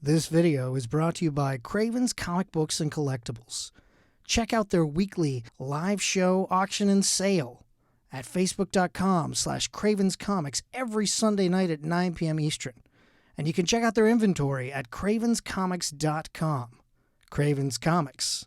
This video is brought to you by Craven's Comic Books and Collectibles. Check out their weekly live show, auction, and sale at facebook.com/Craven's Comics every Sunday night at 9 p.m. Eastern. And you can check out their inventory at cravenscomics.com. Craven's Comics,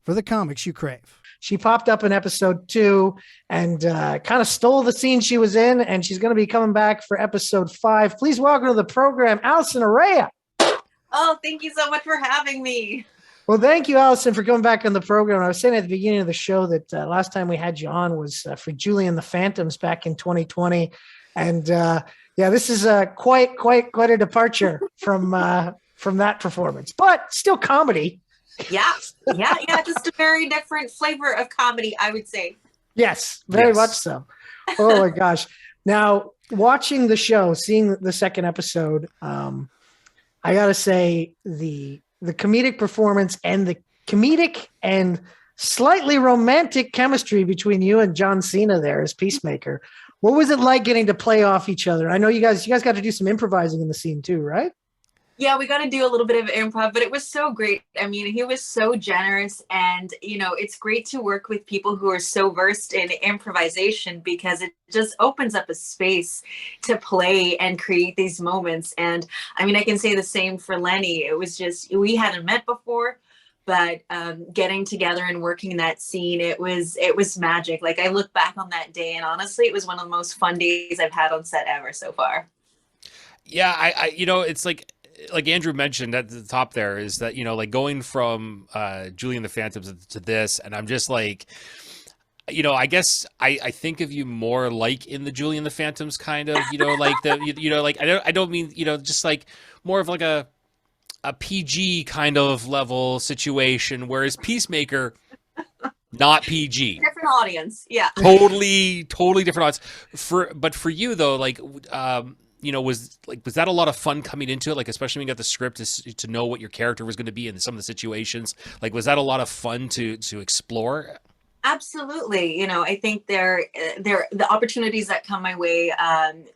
for the comics you crave. She popped up in episode 2 and kind of stole the scene she was in, and she's going to be coming back for episode 5. Please welcome to the program, Alison Araya. Oh, thank you so much for having me. Well, thank you, Alison, for coming back on the program. I was saying at the beginning of the show that last time we had you on was for Julie and the Phantoms back in 2020. And this is quite a departure from that performance, but still comedy. Yeah. Just a very different flavor of comedy, I would say. Yes, very much so. Oh my gosh. Now, watching the show, seeing the second episode, I got to say the comedic performance and the comedic and slightly romantic chemistry between you and John Cena there as Peacemaker. What was it like getting to play off each other? I know you guys got to do some improvising in the scene too, right? Yeah, we got to do a little bit of improv, but it was so great. I mean, he was so generous, and, it's great to work with people who are so versed in improvisation because it just opens up a space to play and create these moments. And I mean, I can say the same for Lenny. It was just, we hadn't met before, but getting together and working in that scene, it was magic. Like, I look back on that day, and honestly, it was one of the most fun days I've had on set ever so far. Yeah, I it's like Andrew mentioned at the top there is that, like going from Julie and the Phantoms to this, and I'm just like, I guess I think of you more like in the Julie and the Phantoms kind of, like I don't mean, just like more of like a PG kind of level situation, whereas Peacemaker, not PG. Different audience. Yeah. Totally different audience. But for you though, like, was that a lot of fun coming into it? Like, especially when you got the script to know what your character was going to be in some of the situations. Like, was that a lot of fun to explore? Absolutely. I think they're the opportunities that come my way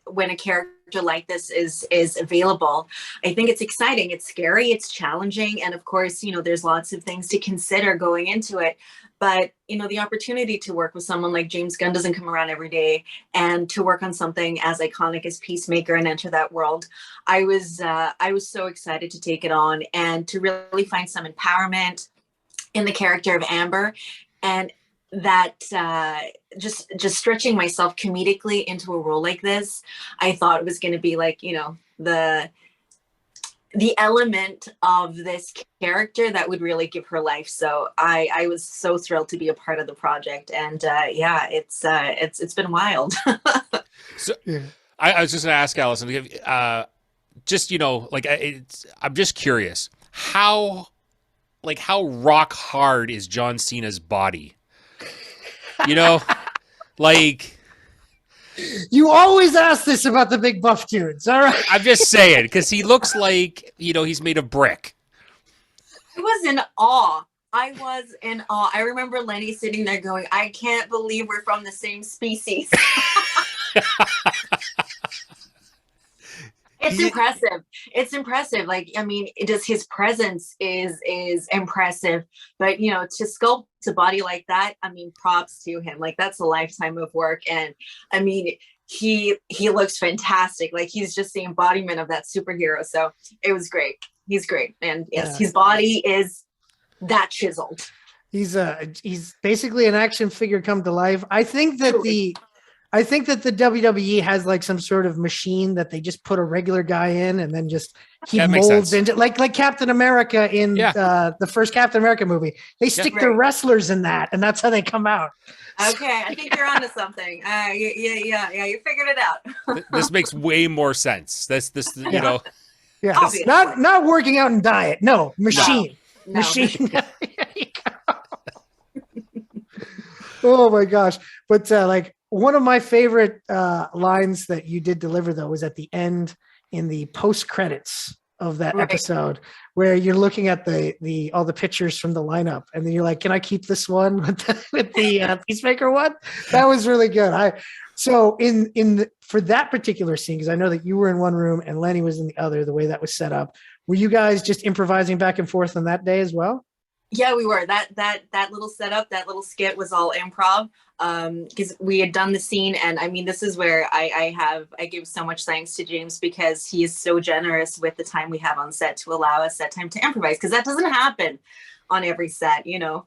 when a character like this is available. I think it's exciting. It's scary. It's challenging. And of course, there's lots of things to consider going into it. But, the opportunity to work with someone like James Gunn doesn't come around every day, and to work on something as iconic as Peacemaker and enter that world, I was so excited to take it on and to really find some empowerment in the character of Amber, and that just stretching myself comedically into a role like this, I thought it was going to be like, the element of this character that would really give her life. So I was so thrilled to be a part of the project, and it's been wild. So yeah. I was just going to ask Alison, I'm just curious, how rock hard is John Cena's body? Like. You always ask this about the big buff dudes, all right? I'm just saying, because he looks like, he's made of brick. I was in awe. I remember Lenny sitting there going, I can't believe we're from the same species. It's impressive. Like, I mean, his presence is impressive, but to sculpt a body like that, I mean, props to him. Like, that's a lifetime of work. And I mean, he looks fantastic. Like, he's just the embodiment of that superhero. So it was great. He's great. And yes, His body is that chiseled. He's basically an action figure come to life. I think that the WWE has like some sort of machine that they just put a regular guy in, and then just he molds into like Captain America in the first Captain America movie. They stick their wrestlers in that, and that's how they come out. Okay, I think you're onto something. Yeah, you figured it out. This makes way more sense. This Yeah, it's not working out and diet. No, machine. No. Machine. Oh my gosh. But one of my favorite lines that you did deliver, though, was at the end in the post credits of that Right. episode where you're looking at the all the pictures from the lineup, and then you're like, can I keep this one with the Peacemaker one? That was really good. So for that particular scene, because I know that you were in one room and Lenny was in the other, the way that was set up, were you guys just improvising back and forth on that day as well? Yeah, we were. That little setup, that little skit was all improv. Because we had done the scene, and I mean, this is where I give so much thanks to James, because he is so generous with the time we have on set to allow us that time to improvise, because that doesn't happen on every set, you know.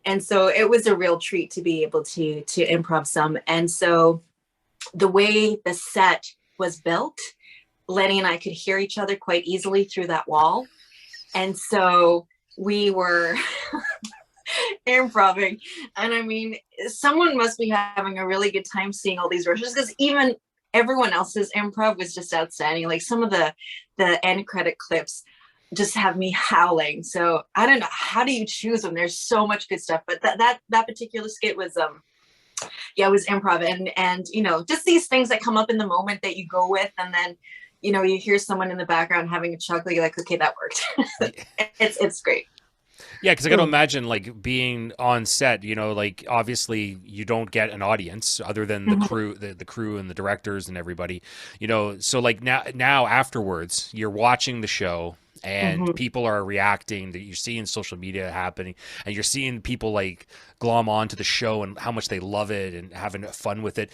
And so it was a real treat to be able to improv some. And so the way the set was built, Lenny and I could hear each other quite easily through that wall. And so we were improving. And I mean, someone must be having a really good time seeing all these versions, because even everyone else's improv was just outstanding. Like some of the end credit clips just have me howling. So I don't know, how do you choose them? There's so much good stuff. But that particular skit was it was improv, and you know, just these things that come up in the moment that you go with, and then you know, you hear someone in the background having a chuckle, you're like, okay, that worked. It's great. Yeah, because I got to imagine like being on set, you know, like obviously you don't get an audience other than the crew, the crew and the directors and everybody, you know. So like now afterwards, you're watching the show and people are reacting, that you're seeing social media happening, and you're seeing people like glom onto the show and how much they love it and having fun with it.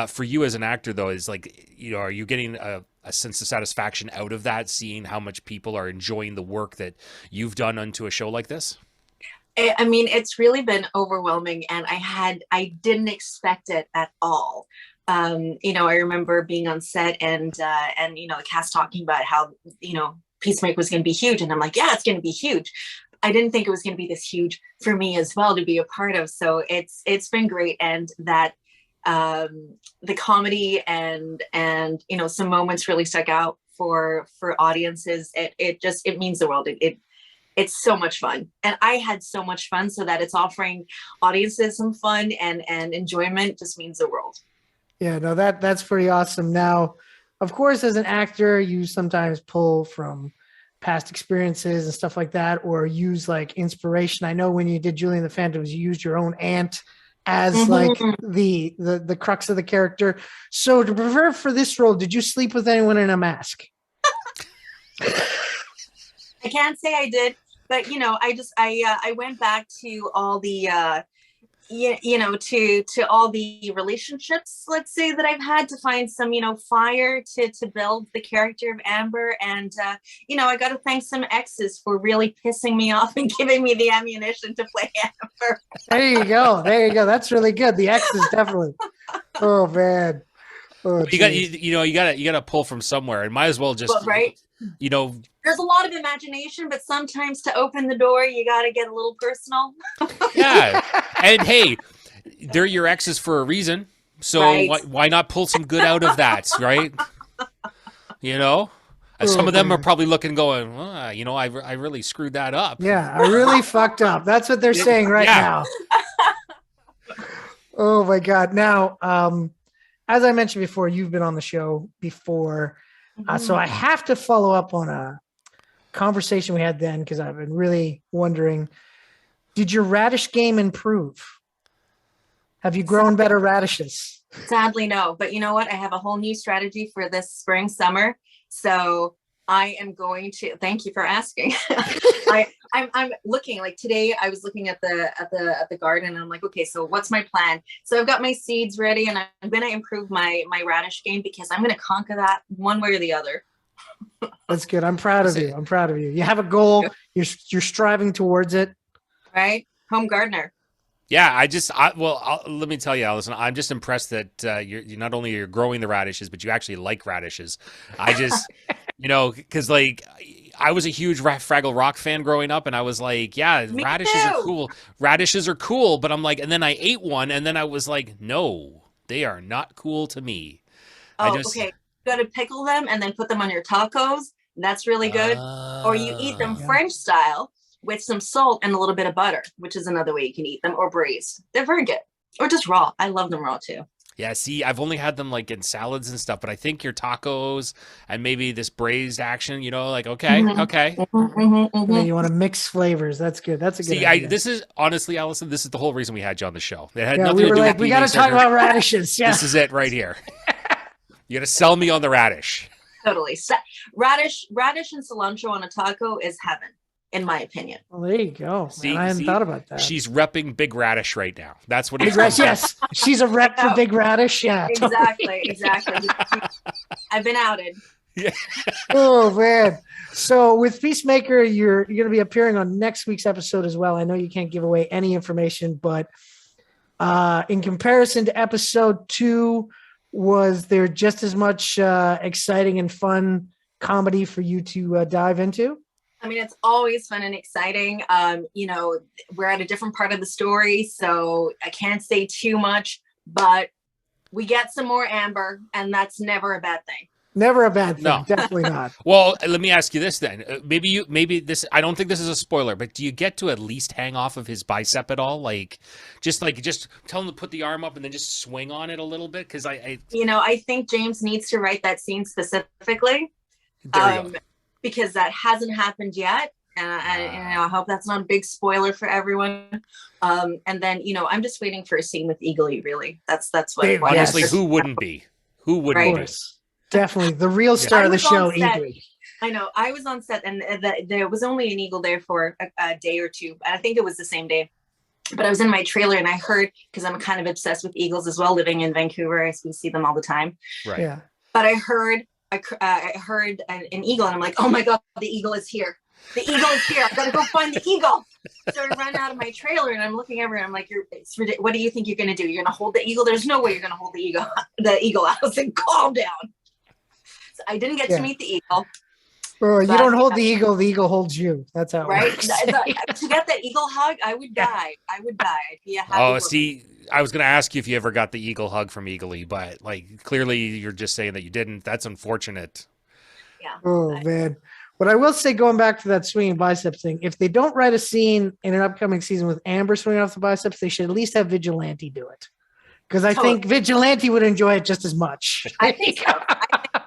For you as an actor, though, is like, you know, are you getting a sense of satisfaction out of that, seeing how much people are enjoying the work that you've done onto a show like this? I mean, it's really been overwhelming, and I didn't expect it at all. You know, I remember being on set and you know, the cast talking about how, you know, Peacemaker was going to be huge, and I'm like, yeah, it's going to be huge. I didn't think it was going to be this huge for me as well to be a part of. So it's been great, and that the comedy and you know, some moments really stuck out for audiences. It means the world. It's so much fun, and I had so much fun. So that it's offering audiences some fun and enjoyment just means the world. Yeah, no, that's pretty awesome. Now, of course, as an actor, you sometimes pull from past experiences and stuff like that, or use like inspiration. I know when you did Julie and the Phantoms, you used your own aunt as like the crux of the character. So to prepare for this role, did you sleep with anyone in a mask? I can't say I did, but you know, I went back to all the you know, to all the relationships, let's say, that I've had, to find some, you know, fire to build the character of Amber. And you know, I got to thank some exes for really pissing me off and giving me the ammunition to play Amber. There you go. That's really good. The exes, definitely. Oh man. Oh, you got to pull from somewhere, and might as well just, right, you know, there's a lot of imagination, but sometimes to open the door, you got to get a little personal. Yeah. And hey, they're your exes for a reason. So right. why not pull some good out of that, right? You know? Some of them are probably looking, going, well, you know, I really screwed that up. Yeah, I really fucked up. That's what they're saying right now. Oh my God. Now, as I mentioned before, you've been on the show before. So I have to follow up on a conversation we had then, because I've been really wondering, did your radish game improve? Have you grown better radishes? Sadly, no. But you know what? I have a whole new strategy for this spring, summer. So I am going to, thank you for asking. I'm looking, like today I was looking at the garden, and I'm like, okay, so what's my plan? So I've got my seeds ready, and I'm going to improve my radish game, because I'm going to conquer that one way or the other. That's good. I'm proud of you. You have a goal. You're striving towards it. Right? Home gardener. Yeah, let me tell you, Alison, I'm just impressed that you're not only you're growing the radishes, but you actually like radishes. I just, you know, because like I was a huge Fraggle Rock fan growing up, and I was like, yeah, Me radishes too. are cool. Radishes are cool, but I'm like, and then I ate one, and then I was like, no, they are not cool to me. Okay. You got to pickle them and then put them on your tacos. That's really good. Or you eat them French style with some salt and a little bit of butter, which is another way you can eat them, or braised. They're very good. Or just raw. I love them raw too. Yeah, see, I've only had them like in salads and stuff, but I think your tacos and maybe this braised action, like, okay, okay. Yeah, you want to mix flavors. That's good. That's a good See, idea. this is honestly, Allison, this is the whole reason we had you on the show. It had Yeah, nothing we to were do like, with we got to talk about radishes. Yeah. This is it right here. You got to sell me on the radish. Totally. Radish and cilantro on a taco is heaven, in my opinion. Well, there you go. See, I hadn't thought about that. She's repping Big Radish right now. That's what it's Yes, she's a rep for Big Radish. Yeah, exactly. I've been outed. Yeah. Oh man. So with Peacemaker, you're going to be appearing on next week's episode as well. I know you can't give away any information, but in comparison to episode 2, was there just as much exciting and fun comedy for you to dive into? I mean, it's always fun and exciting. We're at a different part of the story, so I can't say too much, but we get some more Amber, and that's never a bad thing. Never a bad thing. No. Definitely not. Well, let me ask you this then. Maybe this, I don't think this is a spoiler, but do you get to at least hang off of his bicep at all? Just tell him to put the arm up and then just swing on it a little bit? Because I think James needs to write that scene specifically. Because that hasn't happened yet. And I hope that's not a big spoiler for everyone. And then, I'm just waiting for a scene with Eagly, really. That's what. Honestly, who wouldn't be? Who wouldn't be? Definitely. The real star of the show, Eagly. I know. I was on set, and there was only an eagle there for a day or two. And I think it was the same day. But I was in my trailer, and I heard, because I'm kind of obsessed with eagles as well, living in Vancouver. I see them all the time. Right. Yeah. But I heard an eagle, and I'm like, oh my God, the eagle is here. The eagle is here. I gotta go find the eagle. So I run out of my trailer, and I'm looking over, and I'm like, what do you think you're gonna do? You're gonna hold the eagle? There's no way you're gonna hold the eagle. I was like, calm down. So I didn't get to meet the eagle. You don't hold the eagle holds you. That's how it works. To get that eagle hug, I would die. I'd be a happy woman. See, I was going to ask you if you ever got the eagle hug from Eagly, but clearly you're just saying that you didn't. That's unfortunate. Yeah. Oh man. But I will say, going back to that swinging biceps thing, if they don't write a scene in an upcoming season with Amber swinging off the biceps, they should at least have Vigilante do it. Because I think Vigilante would enjoy it just as much. I think so.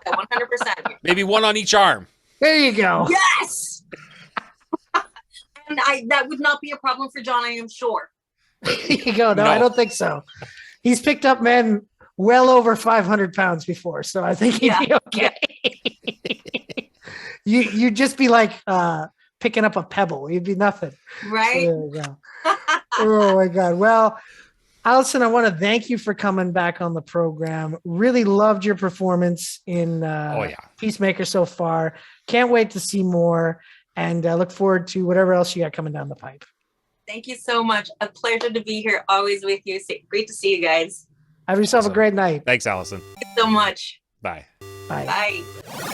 100%. Maybe one on each arm. There you go. Yes. And that would not be a problem for John, I am sure. There you go. No, I don't think so. He's picked up men well over 500 pounds before, so I think he'd be okay. You'd just be like picking up a pebble. You'd be nothing. Right. So there you go. Oh my God. Well, Alison, I want to thank you for coming back on the program. Really loved your performance in Peacemaker so far. Can't wait to see more, and look forward to whatever else you got coming down the pipe. Thank you so much. A pleasure to be here, always with you. Great to see you guys. Have yourself a great night. Thanks, Allison. Thank you so much. Bye. Bye. Bye.